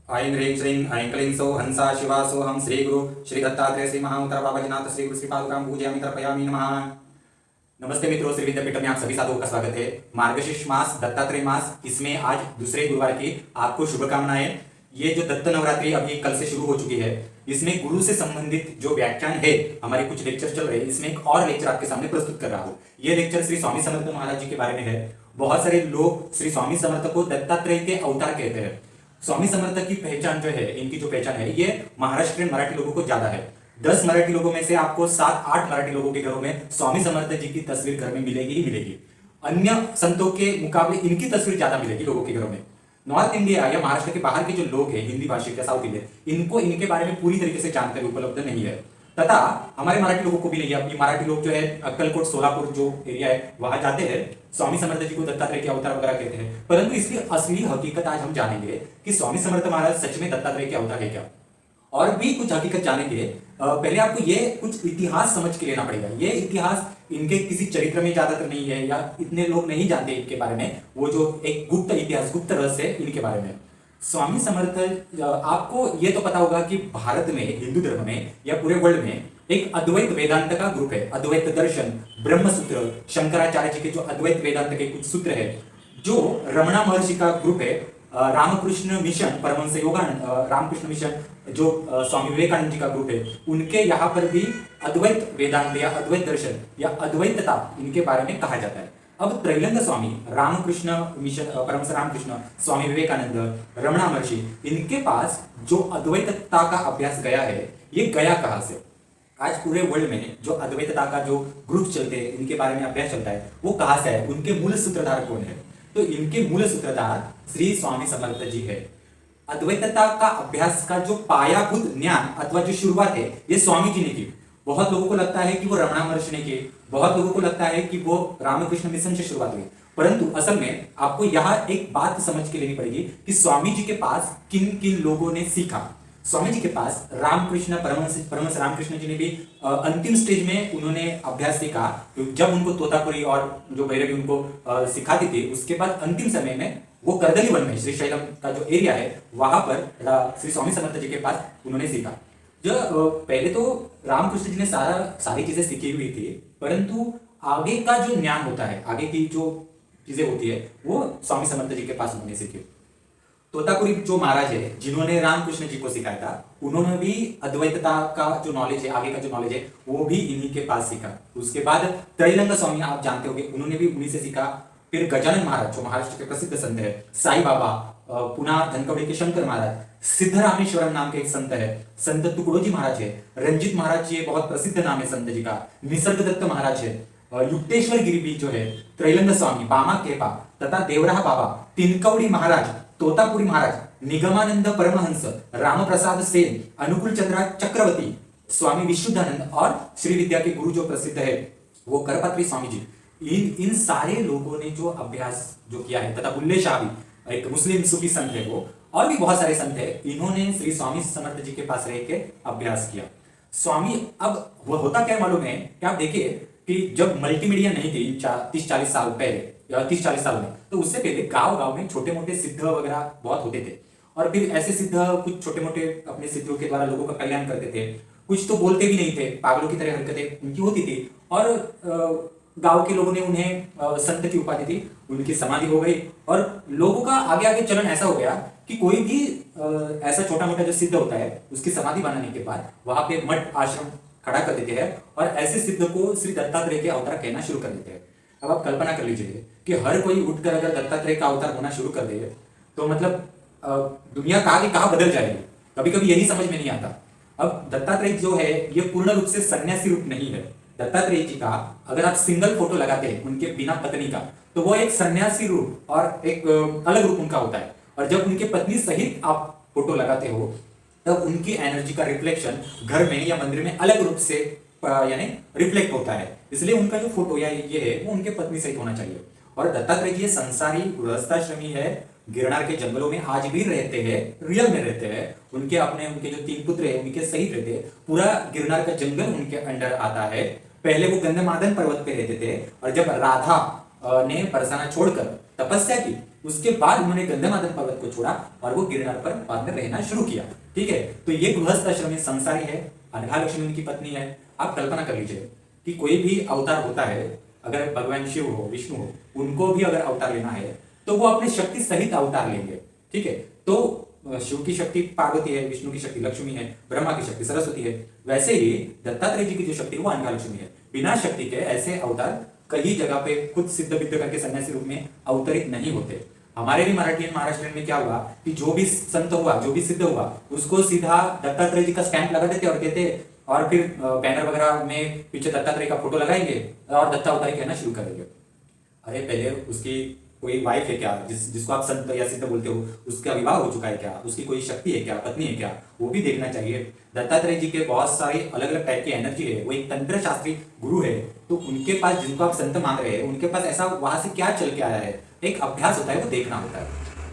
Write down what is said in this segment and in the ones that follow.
ऐं ह्रीं श्रीं ऐं क्लीं सौः हंसा शिवा सोऽहं श्री गुरु श्री दत्तात्रेय श्री महाउत्तर बाबाजीनाथ श्री गुरु श्री पादुकां पूजयामि तर्पयामि नमः। नमस्ते मित्रों, श्री विद्यापीठ में आप सभी साधुओं का स्वागत है। मार्गशीर्ष मास, दत्तात्रेय मास, इसमें आज दूसरे गुरुवार की आपको शुभकामनाएं। ये जो दत्त नवरात्रि अभी कल से शुरू हो चुकी है, इसमें गुरु से संबंधित जो व्याख्यान है, हमारे कुछ लेक्चर चल रहे हैं, इसमें एक और लेक्चर आपके सामने प्रस्तुत कर रहा हूँ। ये लेक्चर श्री स्वामी समर्थ महाराज जी के बारे में है। बहुत सारे लोग श्री स्वामी समर्थ को दत्तात्रेय के अवतार कहते हैं। स्वामी समर्थ की पहचान जो है, इनकी जो पहचान है, ये महाराष्ट्रियन मराठी लोगों को ज्यादा है। 10 मराठी लोगों में से आपको 7-8 मराठी लोगों के घरों में स्वामी समर्थ जी की तस्वीर घर में मिलेगी ही मिलेगी। अन्य संतों के मुकाबले इनकी तस्वीर ज्यादा मिलेगी लोगों के घरों में। नॉर्थ इंडिया या महाराष्ट्र के बाहर के जो लोग हैं, हिंदी भाषी या साउथ इंडियन, इनको इनके बारे में पूरी तरीके से जानकारी उपलब्ध नहीं है। तथा हमारे मराठी लोगों को भी नहीं है। अपनी मराठी लोग जो है अक्कलकोट, सोलापुर जो एरिया है, वहां जाते हैं, स्वामी समर्थ जी को दत्तात्रेय के अवतार वगैरह कहते हैं। परंतु इसकी असली हकीकत आज हम जानेंगे कि स्वामी समर्थ महाराज सच में दत्तात्रेय के अवतार है क्या, और भी कुछ हकीकत जानेंगे। पहले आपको ये कुछ इतिहास समझ के लेना पड़ेगा। ये इतिहास इनके किसी चरित्र में ज्यादातर नहीं है, या इतने लोग नहीं जानते इनके बारे में। वो जो एक गुप्त इतिहास, गुप्त रहस्य है इनके बारे में। स्वामी समर्थ, आपको ये तो पता होगा कि भारत में, हिंदू धर्म में या पूरे वर्ल्ड में एक अद्वैत वेदांत का ग्रुप है। अद्वैत दर्शन, ब्रह्म सूत्र, शंकराचार्य जी के जो अद्वैत वेदांत के कुछ सूत्र है, जो रमणा महर्षि का ग्रुप है, रामकृष्ण मिशन, परमहंस योगानंद रामकृष्ण मिशन, जो स्वामी विवेकानंद जी का ग्रुप है, उनके यहाँ पर भी अद्वैत वेदांत या अद्वैत दर्शन या अद्वैतता इनके बारे में कहा जाता है। अब त्रैलंग स्वामी, रामकृष्ण मिशन, परमहंस रामकृष्ण, स्वामी विवेकानंद, रमणा महर्षि, इनके पास जो अद्वैतता का अभ्यास गया है, ये गया कहां से? आज पूरे वर्ल्ड में जो अद्वैतता का जो ग्रुप चलते हैं, इनके बारे में अभ्यास चलता है, वो कहां से है? उनके मूल सूत्रधार कौन है? तो इनके मूल सूत्रधार श्री स्वामी समर्थ जी है। अद्वैतता का अभ्यास का जो पायाभूत ज्ञान अथवा जो शुरुआत है, ये स्वामी जी ने की। बहुत लोगों को लगता है कि वो रमणा महर्षि ने की, बहुत लोगों को लगता है कि वो रामकृष्ण मिशन से शुरुआत हुई। परंतु असल में आपको यहाँ एक बात समझ के लेनी पड़ेगी कि स्वामी जी के पास किन किन लोगों ने सीखा। स्वामी जी के पास रामकृष्ण, परमहंस रामकृष्ण जी ने भी अंतिम स्टेज में उन्होंने अभ्यास सीखा। जब उनको तोतापुरी और जो भैरवी उनको सिखाती थी, उसके बाद अंतिम समय में वो करदली वन में, श्री शैलम का जो एरिया है, वहां पर श्री स्वामी समर्थ जी के पास उन्होंने सीखा। जो पहले तो रामकृष्ण जी ने सारी चीजें सीखी हुई थी, परंतु आगे का जो ज्ञान होता है, आगे की जो चीजें होती है, वो स्वामी समर्थ जी के पास उन्होंने सीखी। तोतापुरी जो महाराज है, जिन्होंने रामकृष्ण जी को सिखाया था, उन्होंने भी अद्वैतता का जो नॉलेज है, आगे का जो नॉलेज है, वो भी इन्हीं के पास सीखा। उसके बाद त्रैलंग स्वामी, आप जानते होंगे, उन्होंने भी उन्हीं से सीखा। फिर गजानन महाराज, जो महाराष्ट्र के प्रसिद्ध संत है, साई बाबा, पुनः धनकवड़ी के शंकर महाराज, सिद्धरामेश्वरम नाम के एक संत है, संत तुकडोजी महाराज है, रंजित महाराज जी, बहुत प्रसिद्ध नाम है संत जी का, निसर्ग दत्त महाराज है, युक्तेश्वर गिरी भी जो है, त्रैलंग स्वामी, बामा केपा तथा देवराह बाबा, तिनकवड़ी महाराज, तोतापुरी महाराज, निगमानंद परमहंस, रामप्रसाद सेन, अनुकूल चंद्रा चक्रवर्ती, स्वामी विशुद्धानंद और श्री विद्या के गुरु जो प्रसिद्ध है वो करपात्री स्वामी जी। इन सारे लोगों ने जो अभ्यास जो किया है, तथा बुल्ले शाह भी एक मुस्लिम सूफी संत है वो, और भी बहुत सारे संत है, इन्होंने श्री स्वामी समर्थ जी के पास रह के अभ्यास किया। स्वामी, अब वो होता क्या मालूम है कि आप देखिए कि जब मल्टीमीडिया नहीं थी 30-40 साल पहले, या 30-40 साल में, तो उससे पहले गांव गांव में छोटे मोटे सिद्ध वगैरह बहुत होते थे। और फिर ऐसे सिद्ध कुछ छोटे मोटे अपने सिद्धों के द्वारा लोगों का कल्याण करते थे। कुछ तो बोलते भी नहीं थे, पागलों की तरह हरकतें उनकी होती थी, और गांव के लोगों ने उन्हें संत की उपाधि दी, उनकी समाधि हो गई, और लोगों का आगे आगे चलन ऐसा हो गया कि कोई भी ऐसा छोटा मोटा जो सिद्ध होता है, उसकी समाधि बनाने के बाद वहां पे मठ आश्रम खड़ा कर देते हैं, और ऐसे सिद्ध को श्री दत्तात्रेय के अवतार कहना शुरू कर देते हैं। अब आप कल्पना कर लीजिए कि हर कोई उठकर अगर दत्तात्रेय का अवतार होना शुरू कर दे, तो मतलब दुनिया कहाँ की कहाँ बदल जाएगी। कभी कभी यही समझ में नहीं आता। अब दत्तात्रेय जो है, ये पूर्ण रूप से सन्यासी रूप नहीं है। दत्तात्रेय जी का अगर आप सिंगल फोटो लगाते हैं उनके बिना पत्नी का, तो वो एक सन्यासी रूप और एक अलग रूप उनका होता है। और जब उनके पत्नी सहित आप फोटो लगाते हो, तब उनकी एनर्जी का रिफ्लेक्शन घर में या मंदिर में अलग रूप से यानी रिफ्लेक्ट होता है। इसलिए उनका जो फोटो या ये है, वो उनके पत्नी सहित होना चाहिए। और दत्तात्रेय जी संसारी गृहस्थाश्रमी है, गिरनार के जंगलों में आज भी रहते हैं, रियल में रहते हैं। उनके जो 3 पुत्र है, उनके सहित रहते हैं। पूरा गिरनार का जंगल उनके अंडर आता है। पहले वो गंधमादन पर्वत पे रहते थे, और जब राधा ने बरसाना छोड़कर तपस्या की, उसके बाद उन्होंने गंधमादन पर्वत को छोड़ा और वो गिरनार पर बाद में रहना शुरू किया। ठीक है, तो ये गृहस्थ आश्रम में संसारी है, अनघा लक्ष्मी उनकी पत्नी है। आप कल्पना कर लीजिए कि कोई भी अवतार होता है, अगर भगवान शिव हो, विष्णु हो, उनको भी अगर अवतार लेना है तो वो अपने शक्ति सहित अवतार लेंगे। ठीक है, तो शिव की शक्ति पार्वती है, विष्णु की शक्ति लक्ष्मी है, ब्रह्मा की शक्ति सरस्वती है। वैसे ही दत्तात्रेय जी की जो शक्ति है वो अनघा लक्ष्मी है। बिना शक्ति के ऐसे अवतार कई जगह पे खुद सिद्ध विद्ध करके सन्यासी रूप में अवतरित नहीं होते। हमारे भी मराठी महाराष्ट्र में क्या हुआ कि जो भी संत हुआ, जो भी सिद्ध हुआ, उसको सीधा दत्तात्रेय जी का स्टैंप लगा देते और कहते और फिर बैनर वगैरह में पीछे दत्तात्रेय का फोटो लगाएंगे और दत्तावतारी कहना शुरू कर देंगे। अरे पहले उसकी कोई वाइफ है क्या, जिसको आप संत या सिद्ध बोलते हो, उसका विवाह हो चुका है क्या, उसकी कोई शक्ति है क्या, पत्नी है क्या, वो भी देखना चाहिए। दत्तात्रेय जी के बहुत सारे अलग अलग टाइप की एनर्जी है, वो एक तंत्र शास्त्री गुरु है, तो उनके पास जिनको आप संत मान रहे हैं उनके पास ऐसा वहां से क्या चल के आया है, एक अभ्यास होता है, वो देखना होता है।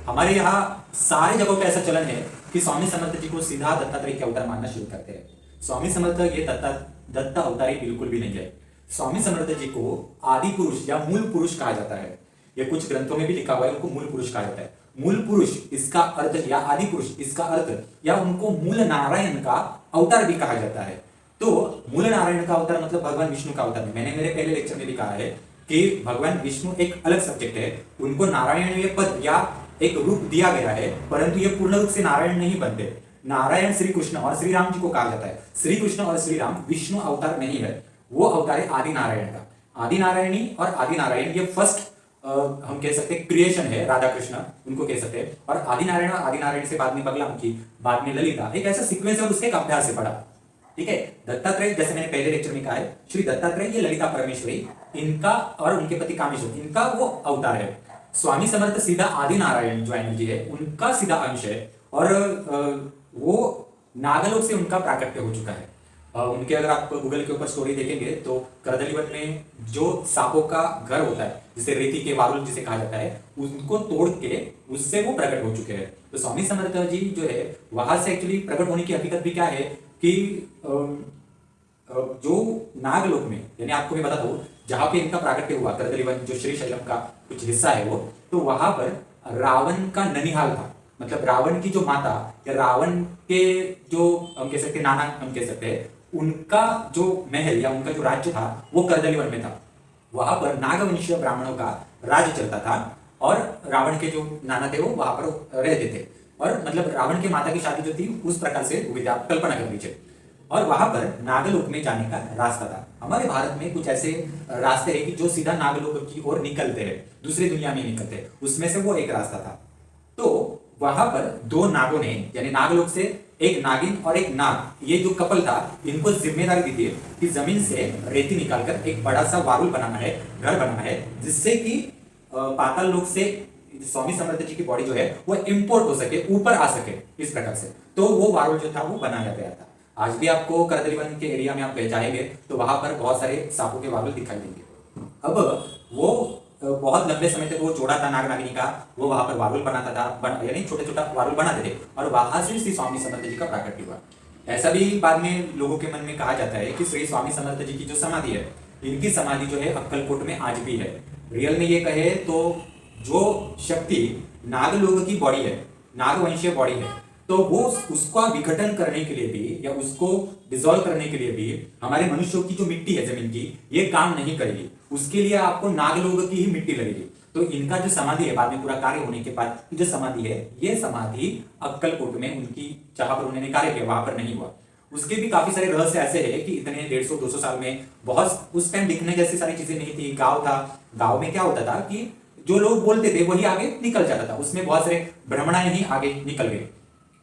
हमारे यहाँ सारे जगहों पे ऐसा चलन है कि स्वामी समर्थ जी को सीधा दत्तात्रेय के अवतार मानना शुरू करते हैं। स्वामी समर्थ ये दत्ता अवतारी बिल्कुल भी नहीं है। स्वामी समर्थ जी को आदि पुरुष या मूल पुरुष कहा जाता है। ये कुछ ग्रंथों में भी लिखा हुआ है, उनको मूल पुरुष कहा जाता है। मूल पुरुष इसका अर्थ या आदि पुरुष इसका अर्थ या उनको मूल नारायण का अवतार भी कहा जाता है। तो मूल नारायण का अवतार मतलब भगवान विष्णु का अवतार। मैंने मेरे पहले लेक्चर में भी कहा है कि भगवान विष्णु एक अलग सब्जेक्ट है, उनको नारायण ये पद या एक रूप दिया गया है, परंतु ये पूर्ण रूप से नारायण नहीं बनते। नारायण श्री कृष्ण और श्री राम जी को कहा जाता है। श्री कृष्ण और श्री राम विष्णु अवतार नहीं है, वो अवतार है आदि नारायण का। आदि नारायणी और आदि नारायण ये फर्स्ट हम कह सकते हैं क्रिएशन है, राधा कृष्ण उनको कह सकते हैं। और आदि नारायण और आदि नारायण से बाद में बगलामुखी, बाद में ललिता, एक ऐसा सीक्वेंस है और उसके एक अभ्यास से पड़ा। ठीक है, दत्तात्रेय जैसे मैंने पहले लेक्चर में कहा है, श्री दत्तात्रेय ये ललिता परमेश्वरी इनका और उनके पति कामेश्वर इनका वो अवतार है। स्वामी समर्थ सीधा आदि नारायण जो एनर्जी है उनका सीधा अंश है और वो नागलोक से उनका प्राकट्य हो चुका है। उनके अगर आप गूगल के ऊपर स्टोरी देखेंगे तो करदलीवन में जो सांपों का घर होता है, जिसे रेती के वारुल जिसे कहा जाता है, उनको तोड़ के उससे वो प्रकट हो चुके हैं। तो स्वामी समर्थ जी जो है वहां से एक्चुअली प्रकट होने की हकीकत भी क्या है कि जो नागलोक में, यानी आपको मैं बता दूं जहां पे इनका प्राकट्य हुआ करदलीवन जो श्री शैलम का कुछ हिस्सा है वो, तो वहां पर रावण का ननिहाल था। मतलब रावण की जो माता या रावण के जो हम कह सकते नाना हम कह सकते हैं, उनका जो महल या उनका जो राज्य था वो करदलीवन में था। वहां पर नागवंशीय ब्राह्मणों का राज्य चलता था और रावण के जो नाना थे वो वहां पर रहते थे। और मतलब रावण के माता की शादी जो थी उस प्रकार से हुई थी, आप कल्पना कर लीजिए। और वहां पर नागलोक में जाने का रास्ता था। हमारे भारत में कुछ ऐसे रास्ते हैं कि जो सीधा नागलोक की ओर निकलते हैं, दूसरी दुनिया में निकलते हैं, उसमें से वो एक रास्ता था। तो वहां पर दो नागों ने, यानी नागलोक से एक नागिन और एक नाग, ये जो कपल था, इनको जिम्मेदारी दी थी कि जमीन से रेती निकालकर एक बड़ा सा वारुल बनाना है, घर बनाना है, जिससे कि पाताल लोक से स्वामी समर्थ जी की बॉडी जो है वो इंपोर्ट हो सके, ऊपर आ सके, इस प्रकार से। तो वो वारुल जो था वो बनाया गया था। आज भी आपको करदलीवन के एरिया में आप जाएंगे तो वहां पर बहुत सारे सांपों के वारुल दिखाई देंगे। अब वो बहुत लंबे समय तक वो जोड़ा था नाग नागिनी का, वो वहां पर वारुल बनाता था, यानी छोटे छोटा वारुल बनाते थे और वहां से श्री स्वामी समर्थ जी का प्राकट्य हुआ। ऐसा भी बाद में लोगों के मन में कहा जाता है कि श्री स्वामी समर्थ जी की जो समाधि है, इनकी समाधि जो है अक्कलकोट में आज भी है। रियल में ये कहे तो जो शक्ति नागलोक की बॉडी है, नागवंशीय बॉडी है, तो वो उसका विघटन करने के लिए भी या उसको डिसॉल्व करने के लिए भी हमारे मनुष्यों की जो मिट्टी है जमीन की, ये काम नहीं करेगी। उसके लिए आपको नागलोक की ही मिट्टी लगेगी। तो इनका जो समाधि है बाद में पूरा कार्य होने के बाद जो समाधि है, ये समाधि अक्कलकोट में उनकी जहां पर उन्होंने कार्य किया वहां पर नहीं हुआ। उसके भी काफी सारे रहस्य ऐसे है कि इतने 150-200 साल में बहुत उस टाइम दिखने जैसी सारी चीजें नहीं थी। गांव था, गांव में क्या होता था कि जो लोग बोलते थे वही आगे निकल जाता था, उसमें बहुत सारे ब्राह्मणाएं ही आगे निकल गए।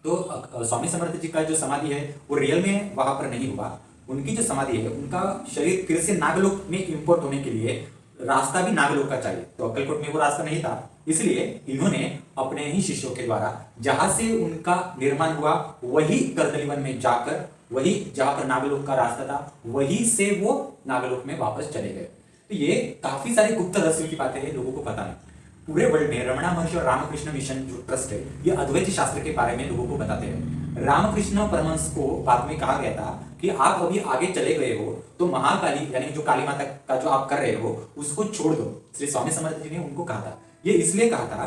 तो स्वामी समर्थ जी का जो समाधि है वो रियल में वहां पर नहीं हुआ। उनकी जो समाधि है, उनका शरीर फिर से नागलोक में इंपोर्ट होने के लिए रास्ता भी नागलोक का चाहिए, तो अक्कलकोट में वो रास्ता नहीं था। इसलिए इन्होंने अपने ही शिष्यों के द्वारा जहां से उनका निर्माण हुआ वही करदलीवन में जाकर, वही जहां पर नागलोक का रास्ता था, वहीं से वो नागलोक में वापस चले गए। तो ये काफी सारे गुप्त रहस्यों की बातें हैं, लोगों को पता नहीं। पूरे वर्ल्ड में रमणा महर्षि और रामकृष्ण मिशन जो ट्रस्ट है, ये अद्वैत शास्त्र के बारे में लोगों को बताते हैं। रामकृष्ण परमहंस को बाद में कहा गया था कि आप अभी आगे चले गए हो तो महाकाली यानी जो काली माता का जो आप कर रहे हो उसको छोड़ दो, श्री स्वामी समर्थ जी ने उनको कहा था। ये इसलिए कहा था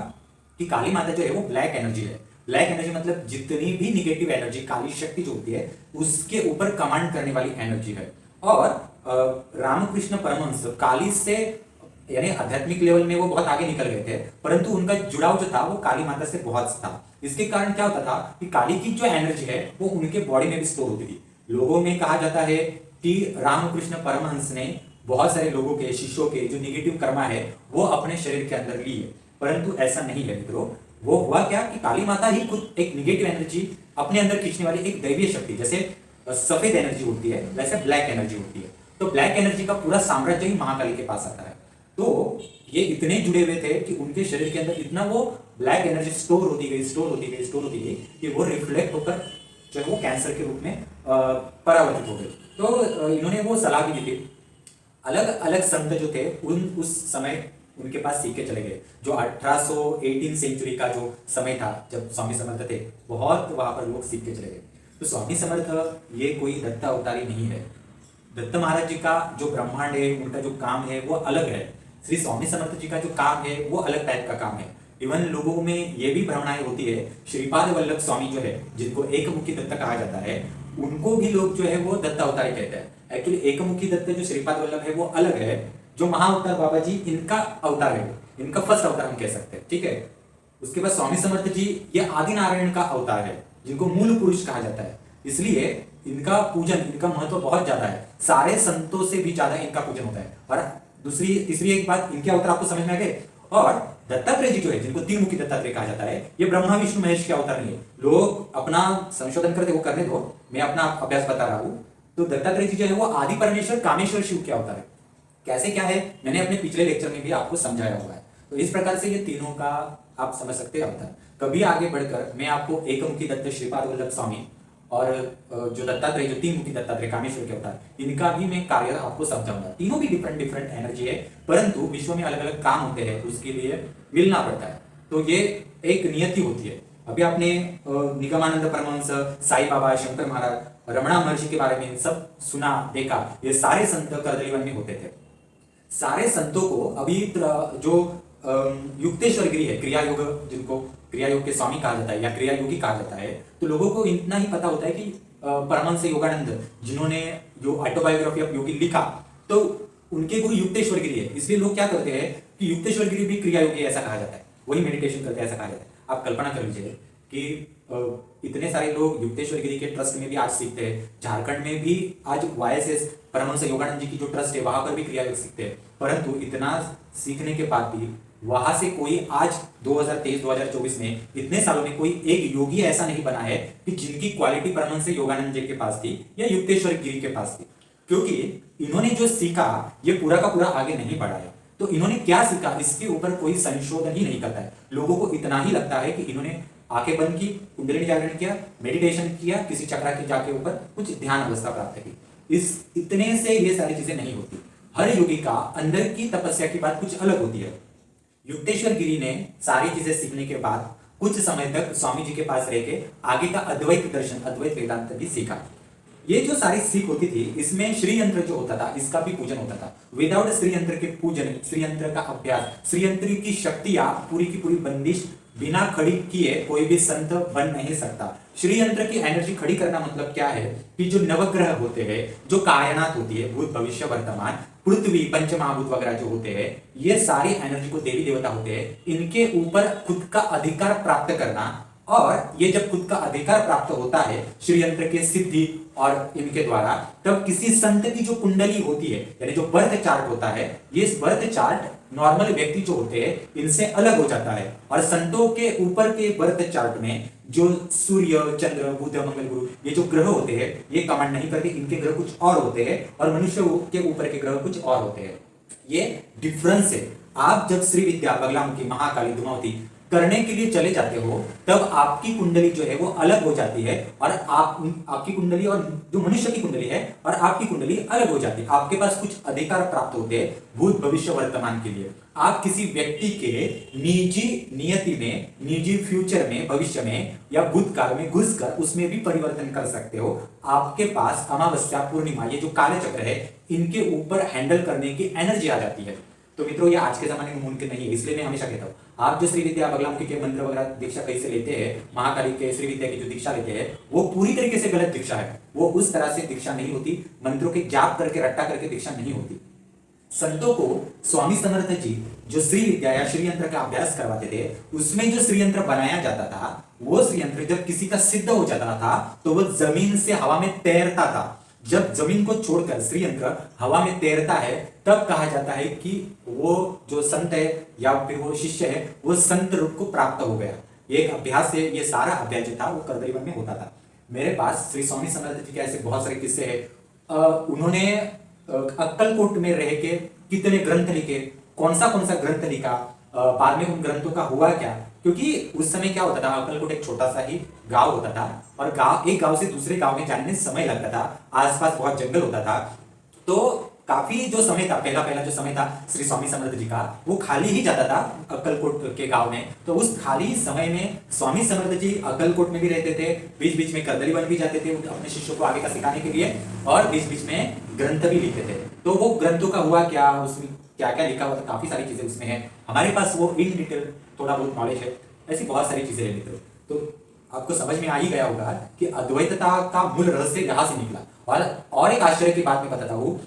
कि काली माता जो है वो ब्लैक एनर्जी है। ब्लैक एनर्जी मतलब जितनी भी निगेटिव एनर्जी, काली शक्ति जो होती है उसके ऊपर कमांड करने वाली एनर्जी है। और रामकृष्ण परमहंस काली से यानी आध्यात्मिक लेवल में वो बहुत आगे निकल गए थे, परंतु उनका जुड़ाव जो था वो काली माता से बहुत था। इसके कारण क्या होता था कि काली की जो एनर्जी है वो उनके बॉडी में भी स्टोर होती थी। लोगों में कहा जाता है कि रामकृष्ण परमहंस ने बहुत सारे लोगों के, शिष्यों के जो निगेटिव कर्मा है वो अपने शरीर के अंदर ली है, परंतु ऐसा नहीं है मित्रों। वो हुआ क्या कि काली माता ही खुद एक निगेटिव एनर्जी अपने अंदर खींचने वाली एक दैवीय शक्ति, जैसे सफेद एनर्जी होती है वैसे ब्लैक एनर्जी होती है। तो ब्लैक एनर्जी का पूरा साम्राज्य ही महाकाली के पास आता है। तो ये इतने जुड़े हुए थे कि उनके शरीर के अंदर इतना वो ब्लैक एनर्जी स्टोर होती गई कि वो रिफ्लेक्ट होकर जो है वो कैंसर के रूप में परावर्तित हो गई। तो इन्होंने वो सलाह भी दी थी। अलग अलग संत जो थे उस समय उनके पास सीख के चले गए। जो 1818 सेंचुरी का जो समय था जब स्वामी समर्थ थे, बहुत वहां पर लोग सीख के चले गए। तो स्वामी समर्थ ये कोई दत्त अवतारी नहीं है। दत्त महाराज जी का जो ब्रह्मांड है, उनका जो काम है वो अलग है। श्री स्वामी समर्थ जी का जो काम है वो अलग टाइप का काम है। इवन लोगों में ये भी भ्रमणाएं होती है, श्रीपाद वल्लभ स्वामी जो है जिनको एकमुखी दत्त कहा जाता है, उनको भी लोग जो है वो दत्त अवतारी कहते हैं। एक्चुअली एकमुखी दत्त जो श्रीपाद वल्लभ है वो अलग है। जो महाअवतार बाबा जी इनका अवतार है, इनका फर्स्ट अवतार हम कह सकते हैं, ठीक है। उसके बाद स्वामी समर्थ जी ये आदि नारायण का अवतार है, जिनको मूल पुरुष कहा जाता है। इसलिए इनका पूजन, इनका महत्व बहुत ज्यादा है। सारे संतों से भी ज्यादा इनका पूजन होता है। और तीसरी एक बात, इनके अवतार आपको समझ में आ गए। और दत्तात्रेय जी जो है, जिनको तीन मुखी दत्तात्रेय कहा जाता है, ये ब्रह्मा विष्णु महेश के अवतार नहीं है। लोग अपना संशोधन करते वो करने दो, मैं अपना अभ्यास बता रहा हूं। तो दत्तात्रेय जी जो है वो आदि परमेश्वर कामेश्वर शिव के अवतार है। कैसे क्या है मैंने अपने पिछले लेक्चर में भी आपको समझाया हुआ है। तो इस प्रकार से ये तीनों का आप समझ सकते हैं अवतार। कभी आगे बढ़कर मैं आपको एकमुखी दत्त श्रीपाद वल्लभ स्वामी और जो दत्तात्रेय, जो तीन मुखी दत्तात्रेय कामेश्वर के अवतार, इनका भी मैं कार्य आपको समझाऊंगा। तीनों भी डिफरेंट डिफरेंट एनर्जी है, परंतु विश्व में अलग अलग काम होते हैं, उसके लिए मिलना पड़ता है। तो ये एक नियति होती है। अभी आपने निगमानंद परमहंस, साई बाबा, शंकर महाराज, रमणा महर्षि के बारे में सब सुना, देखा। ये सारे संत कर्दलीवन में होते थे। सारे संतों को अभी जो युक्तेश्वर गिरी है, क्रिया योग, जिनको क्रिया योग के स्वामी कहा जाता है या क्रिया योगी कहा जाता है, तो लोगों को इतना ही पता होता है कि परमहंस योगानंद जिन्होंने जो ऑटोबायोग्राफी ऑफ योगी लिखा, तो उनके गुरु युक्तेश्वर गिरी है। इसलिए लोग क्या करते हैं कि युक्तेश्वर गिरी भी क्रिया योगी ऐसा कहा जाता है, वही मेडिटेशन करते हैं ऐसा कहा जाता है। आप कल्पना कर लीजिए कि इतने सारे लोग युक्तेश्वर गिरी के ट्रस्ट में भी आज सीखते हैं। झारखंड में भी आज YSS परमहंस योगानंद जी की जो ट्रस्ट है वहां पर भी क्रिया योग सीखते हैं। परंतु इतना सीखने के बाद भी वहां से कोई आज 2023-2024 में इतने सालों में कोई एक योगी ऐसा नहीं बना है कि जिनकी क्वालिटी परमहंस योगानंद जी के पास थी या युक्तेश्वर गिरी के पास थी। क्योंकि इन्होंने जो सीखा ये पूरा का पूरा आगे नहीं बढ़ा है। तो इन्होंने क्या सीखा इसके ऊपर कोई संशोधन ही नहीं करता है। लोगों को इतना ही लगता है कि इन्होंने आंखें बंद की, कुंडलिनी जागरण किया, मेडिटेशन किया, किसी चक्रा की जाके ऊपर कुछ ध्यान अवस्था प्राप्त की। इस इतने से ये सारी चीजें नहीं होती। हर योगी का अंदर की तपस्या की बात कुछ अलग होती है। युक्तेश्वर गिरी ने सारी चीजें सीखने के बाद कुछ समय तक स्वामी जी के पास रह के आगे का अद्वैत दर्शन, अद्वैत वेदांत भी सीखा। ये जो सारी सीख होती थी, इसमें श्री यंत्र जो होता था इसका भी पूजन होता था। विदाउट श्री यंत्र के पूजन, श्री यंत्र का अभ्यास, श्री यंत्र की शक्तियां पूरी की पूरी बंदिश बिना खड़ी किए कोई भी संत बन नहीं सकता। श्री यंत्र की एनर्जी खड़ी करना मतलब क्या है कि जो नवग्रह होते हैं, जो कायनात होती है, भूत भविष्य वर्तमान, पृथ्वी, पंचमहाभूत वगैरह जो होते हैं, ये सारी एनर्जी को देवी देवता होते हैं, इनके ऊपर खुद का अधिकार प्राप्त करना। और ये जब खुद का अधिकार प्राप्त होता है श्री यंत्र के सिद्धि और इनके द्वारा, तब किसी संत की जो कुंडली होती है यानी जो बर्थ चार्ट होता है, ये बर्थ चार्ट नॉर्मल व्यक्ति जो होते हैं इनसे अलग हो जाता है। और संतों के ऊपर के बर्थ चार्ट में जो सूर्य, चंद्र, बुध, मंगल, गुरु, ये जो ग्रह होते हैं ये कमांड नहीं करते, इनके ग्रह कुछ और होते हैं और मनुष्य के ऊपर के ग्रह कुछ और होते हैं। ये डिफरेंस है। आप जब श्री विद्या, बगलामुखी, महाकाली, धूमावती करने के लिए चले जाते हो, तब आपकी कुंडली जो है वो अलग हो जाती है और आपकी कुंडली और जो मनुष्य की कुंडली है और आपकी कुंडली अलग हो जाती है। आपके पास कुछ अधिकार प्राप्त होते हैं भूत भविष्य वर्तमान के लिए। आप किसी व्यक्ति के निजी नियति में, निजी फ्यूचर में, भविष्य में या भूतकाल में घुसकर उसमें भी परिवर्तन कर सकते हो। आपके पास अमावस्या, पूर्णिमा, ये जो काले चक्र है, इनके ऊपर हैंडल करने की एनर्जी आ जाती है। तो मित्रों ये आज के जमाने में मुमकिन नहीं है, इसलिए मैं हमेशा कहता हूँ आप जो श्री विद्या बगलामुखी के मंत्र वगैरह दीक्षा कहीं से लेते हैं, महाकाली के श्री विद्या की जो दीक्षा लेते हैं वो पूरी तरीके से गलत दीक्षा है। वो उस तरह से दीक्षा नहीं होती, मंत्रों के जाप करके रट्टा करके दीक्षा नहीं होती। संतों को स्वामी समर्थ जी जो श्री विद्या या श्री यंत्र का अभ्यास करवाते थे उसमें जो श्री यंत्र बनाया जाता था वो श्री यंत्र जब किसी का सिद्ध हो जाता था तो वो जमीन से हवा में तैरता था। जब जमीन को छोड़कर श्री यंत्र हवा में तैरता है तब कहा जाता है कि वो जो संत है या फिर वो शिष्य है वो संत रूप को प्राप्त हो गया। एक अभ्यास से ये सारा अभ्यास जो था वो करदलीवन में होता था। मेरे पास श्री स्वामी समर्थ जी के ऐसे बहुत सारे किस्से हैं। उन्होंने अक्कलकोट में रह के कितने ग्रंथ लिखे, कौन सा ग्रंथ लिखा, बाद में उन ग्रंथों का हुआ क्या, क्योंकि उस समय क्या होता था अक्कलकोट एक छोटा सा ही गांव होता था और एक गांव से दूसरे गांव में जाने में समय लगता था, आसपास बहुत जंगल होता था। तो काफी जो समय था पहला जो समय था श्री स्वामी समर्थ जी का वो खाली ही जाता था अक्कलकोट के गांव में। तो उस खाली समय में स्वामी समर्थ जी अक्कलकोट में भी रहते थे, बीच बीच में करदलीवन भी जाते थे अपने शिष्यों को आगे का सिखाने के लिए और बीच बीच में ग्रंथ भी लिखते थे। तो वो ग्रंथों का हुआ क्या, उसमें क्या क्या लिखा हुआ था, काफी सारी चीजें उसमें है। हमारे पास वो इन डिटेल थोड़ा बहुत नॉलेज है, ऐसी बहुत सारी चीजें है। तो आपको समझ में आ ही गया होगा कि अद्वैतता का मूल रहस्य यहाँ से निकला। और एक आश्चर्य की बात मैं बताता हूँ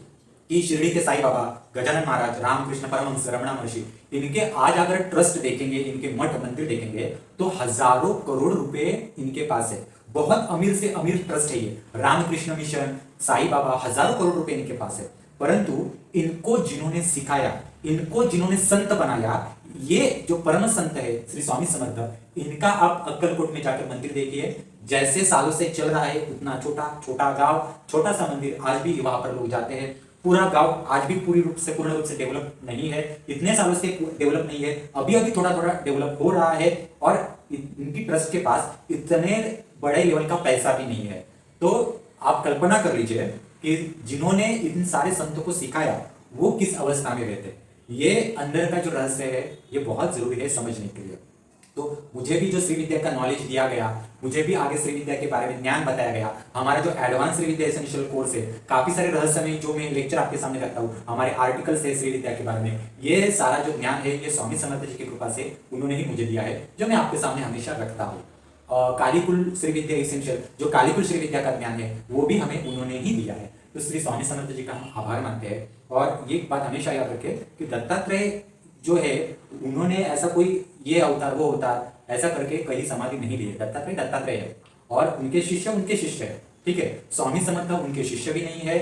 कि शिरडी के साईं बाबा, गजानन महाराज, रामकृष्ण परमहंस, रमणा महर्षि, इनके आज अगर ट्रस्ट देखेंगे, इनके मठ मंदिर देखेंगे तो हजारों करोड़ रुपए इनके पास है। बहुत अमीर से अमीर ट्रस्ट है ये। रामकृष्ण मिशन, साईं बाबा, हजारों करोड़ रुपए इनके पास है। परंतु इनको जिन्होंने सिखाया, इनको जिन्होंने संत बनाया, ये जो परम संत है श्री स्वामी समर्थ, इनका आप अक्कलकोट में जाकर मंदिर देखिए, जैसे सालों से चल रहा है उतना छोटा गांव, छोटा सा मंदिर, आज भी वहां पर लोग जाते हैं। पूरा गांव आज भी पूर्ण रूप से डेवलप नहीं है, इतने सालों से डेवलप नहीं है, अभी थोड़ा डेवलप हो रहा है और इनकी ट्रस्ट के पास इतने बड़े लेवल का पैसा भी नहीं है। तो आप कल्पना कर लीजिए कि जिन्होंने इन सारे संतों को सिखाया वो किस अवस्था में रहते। ये अंदर का जो रहस्य है ये बहुत जरूरी है समझने के लिए। तो मुझे भी जो श्री विद्या का नॉलेज दिया गया, मुझे भी आगे श्री विद्या के बारे में ज्ञान बताया गया। हमारा जो एडवांस श्री विद्या एसेंशियल कोर्स है, काफी सारे रहस्य में जो मैं लेक्चर आपके सामने रखता हूँ, हमारे आर्टिकल्स है श्री विद्या के बारे में, ये सारा जो ज्ञान है ये स्वामी समर्थ जी की कृपा से उन्होंने ही मुझे दिया है, जो मैं आपके सामने हमेशा रखता हूँ। कालीकुल श्री विद्या एसेंशियल, जो कालीकुल श्री विद्या का ज्ञान है वो भी हमें उन्होंने ही दिया है। तो श्री स्वामी समर्थ जी का हम आभार मानते हैं। और ये बात हमेशा याद रखें कि दत्तात्रेय जो है उन्होंने ऐसा कोई ये अवतार वो अवतार ऐसा करके कहीं समाधि नहीं ली है। दत्तात्रेय है और उनके शिष्य है, ठीक है। स्वामी समर्थ उनके शिष्य भी नहीं है,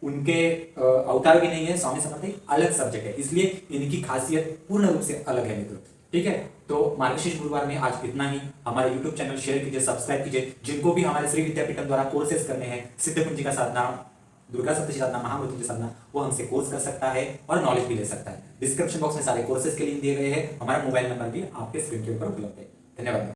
उनके अवतार भी नहीं है। स्वामी समर्थ एक अलग सब्जेक्ट है, इसलिए इनकी खासियत पूर्ण रूप से अलग है मित्रों, ठीक है। तो मार्गशीर्ष गुरुवार में आज इतना ही। हमारे YouTube चैनल शेयर कीजिए, सब्सक्राइब कीजिए। जिनको भी हमारे श्री विद्यापीठम द्वारा कोर्सेज करने हैं, सिद्ध कुंजी का साधना, दुर्गा सप्तशती साधना, महामृत्युंजय साधना, वो हमसे कोर्स कर सकता है और नॉलेज भी ले सकता है। डिस्क्रिप्शन बॉक्स में सारे कोर्सेज के लिंक दिए गए हैं। हमारा मोबाइल नंबर भी आपके स्क्रीन के ऊपर उपलब्ध है। धन्यवाद।